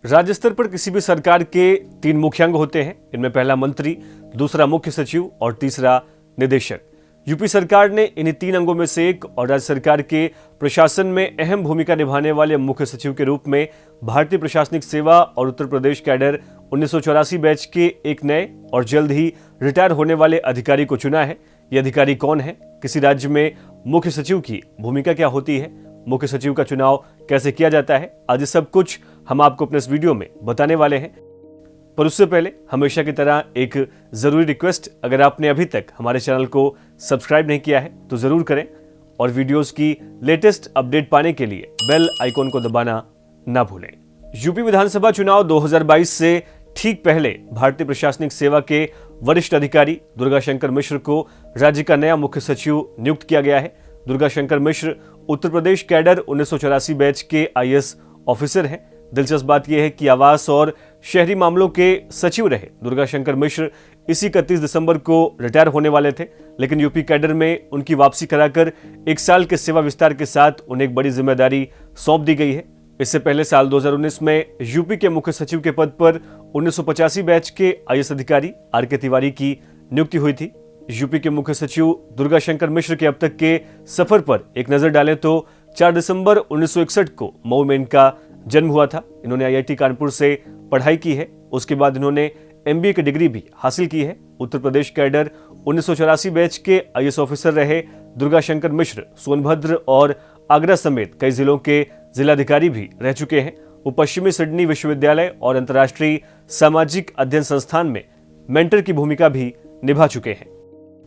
राज्य स्तर पर किसी भी सरकार के 3 मुख्य अंग होते हैं। इनमें पहला मंत्री, दूसरा मुख्य सचिव और तीसरा निदेशक। यूपी सरकार ने इन्हीं 3 अंगों में से एक और राज्य सरकार के प्रशासन में अहम भूमिका निभाने वाले मुख्य सचिव के रूप में भारतीय प्रशासनिक सेवा और उत्तर प्रदेश कैडर 1984 बैच के एक नए और जल्द ही रिटायर होने वाले अधिकारी को चुना है। ये अधिकारी कौन है, किसी राज्य में मुख्य सचिव की भूमिका क्या होती है, मुख्य सचिव का चुनाव कैसे किया जाता है, आज सब कुछ हम आपको अपने इस वीडियो में बताने वाले हैं। पर उससे पहले हमेशा की तरह एक जरूरी रिक्वेस्ट, अगर आपने अभी तक हमारे चैनल को सब्सक्राइब नहीं किया है तो जरूर करें और वीडियोस की लेटेस्ट अपडेट पाने के लिए बेल आइकॉन को दबाना ना भूलें। यूपी विधानसभा चुनाव 2022 से ठीक पहले भारतीय प्रशासनिक सेवा के वरिष्ठ अधिकारी दुर्गा शंकर मिश्र को राज्य का नया मुख्य सचिव नियुक्त किया गया है। दुर्गा शंकर मिश्र उत्तर प्रदेश कैडर 1984 बैच के आईएएस ऑफिसर हैं। दिलचस्प बात यह है कि आवास और शहरी मामलों के सचिव रहे दुर्गा शंकर मिश्र इसी 31 दिसंबर को रिटायर होने वाले थे, लेकिन यूपी कैडर में उनकी वापसी कराकर 1 साल के सेवा विस्तार के साथ उन्हें एक बड़ी जिम्मेदारी सौंप दी गई है। इससे पहले साल 2019 में यूपी के मुख्य सचिव के पद पर 1985 बैच के आईएएस अधिकारी आर.के. तिवारी की नियुक्ति हुई थी। यूपी के मुख्य सचिव दुर्गा शंकर मिश्र के अब तक के सफर पर एक नजर डालें तो 4 दिसंबर 1961 को मऊ में इनका जन्म हुआ था। इन्होंने आईआईटी कानपुर से पढ़ाई की है। उसके बाद इन्होंने एमबीए की डिग्री भी हासिल की है। उत्तर प्रदेश कैडर 1984 बैच के आईएएस ऑफिसर रहे दुर्गा शंकर मिश्र सोनभद्र और आगरा समेत कई जिलों के जिलाधिकारी भी रह चुके हैं। वो पश्चिमी सिडनी विश्वविद्यालय और अंतर्राष्ट्रीय सामाजिक अध्ययन संस्थान में मेंटर की भूमिका भी निभा चुके हैं।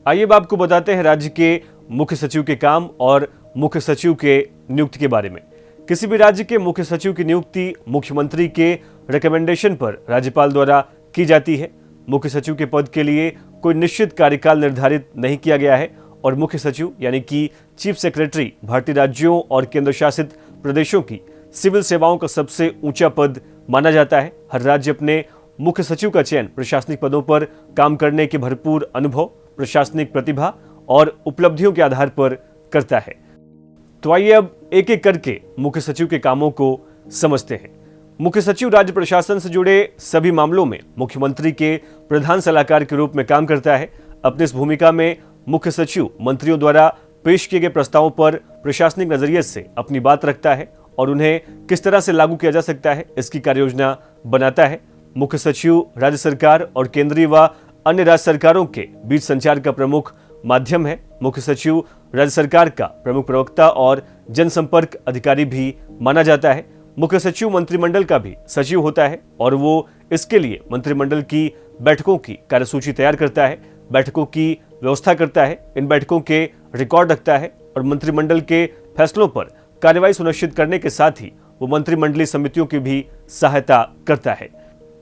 आइए अब आपको बताते हैं राज्य के मुख्य सचिव के काम और मुख्य सचिव के नियुक्ति के बारे में। किसी भी राज्य के मुख्य सचिव की नियुक्ति मुख्यमंत्री के रिकमेंडेशन पर राज्यपाल द्वारा की जाती है। मुख्य सचिव के पद के लिए कोई निश्चित कार्यकाल निर्धारित नहीं किया गया है और मुख्य सचिव यानी कि चीफ सेक्रेटरी भारतीय राज्यों और केंद्र शासित प्रदेशों की सिविल सेवाओं का सबसे ऊंचा पद माना जाता है। हर राज्य अपने मुख्य सचिव का चयन प्रशासनिक पदों पर काम करने के भरपूर अनुभव, प्रशासनिक प्रतिभा और उपलब्धियों के आधार पर करता है। तो आइए अब एक एक करके मुख्य सचिव के कामों को समझते हैं। मुख्य सचिव राज्य प्रशासन से जुड़े सभी मामलों में मुख्यमंत्री के प्रधान सलाहकार के रूप में काम करता है। अपनी इस भूमिका में मुख्य सचिव मंत्रियों द्वारा पेश किए गए प्रस्तावों पर प्रशासनिक नजरिए से अपनी बात रखता है और उन्हें किस तरह से लागू किया जा सकता है इसकी कार्ययोजना बनाता है। मुख्य सचिव राज्य सरकार और केंद्रीय व अन्य राज्य सरकारों के बीच संचार का प्रमुख माध्यम है। मुख्य सचिव राज्य सरकार का प्रमुख प्रवक्ता और जनसंपर्क अधिकारी भी माना जाता है। मुख्य सचिव मंत्रिमंडल का भी सचिव होता है और वो इसके लिए मंत्रिमंडल की बैठकों की कार्यसूची तैयार करता है, बैठकों की व्यवस्था करता है, इन बैठकों के रिकॉर्ड रखता है और मंत्रिमंडल के फैसलों पर कार्यवाही सुनिश्चित करने के साथ ही वो मंत्रिमंडलीय समितियों की भी सहायता करता है।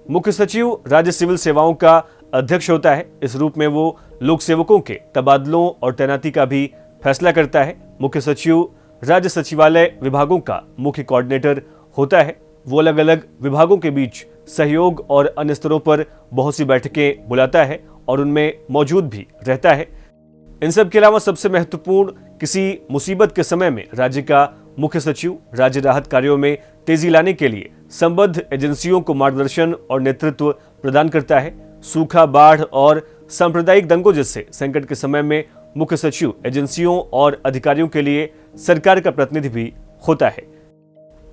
मुख्य सचिव राज्य सिविल सेवाओं का अध्यक्ष होता है। इस रूप में वो लोक सेवकों के तबादलों और तैनाती का भी फैसला करता है। मुख्य सचिव राज्य सचिवालय विभागों का मुख्य कोऑर्डिनेटर होता है। वो अलग अलग विभागों के बीच सहयोग और अन्य स्तरों पर बहुत सी बैठकें बुलाता है और उनमें मौजूद भी रहता है। इन सब के अलावा सबसे महत्वपूर्ण, किसी मुसीबत के समय में राज्य का मुख्य सचिव राज्य राहत कार्यों में तेजी लाने के लिए संबद्ध एजेंसियों को मार्गदर्शन और नेतृत्व प्रदान करता है। सूखा, बाढ़ और सांप्रदायिक दंगों जैसे संकट के समय में मुख्य सचिव एजेंसियों और अधिकारियों के लिए सरकार का प्रतिनिधि भी होता है।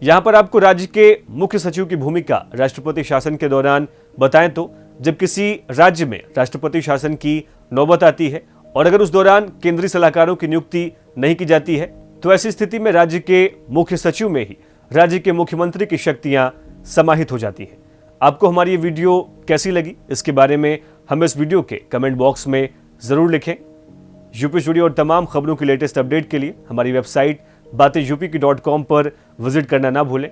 यहाँ पर आपको राज्य के मुख्य सचिव की भूमिका राष्ट्रपति शासन के दौरान बताएं तो जब किसी राज्य में राष्ट्रपति शासन की नौबत आती है और अगर उस दौरान केंद्रीय सलाहकारों की नियुक्ति नहीं की जाती है तो ऐसी स्थिति में राज्य के मुख्य सचिव में ही राज्य के मुख्यमंत्री की शक्तियां समाहित हो जाती हैं। आपको हमारी ये वीडियो कैसी लगी, इसके बारे में हमें इस वीडियो के कमेंट बॉक्स में जरूर लिखें। यूपी स्टूडियो और तमाम खबरों की लेटेस्ट अपडेट के लिए हमारी वेबसाइट batenyupi.com पर विजिट करना ना भूलें।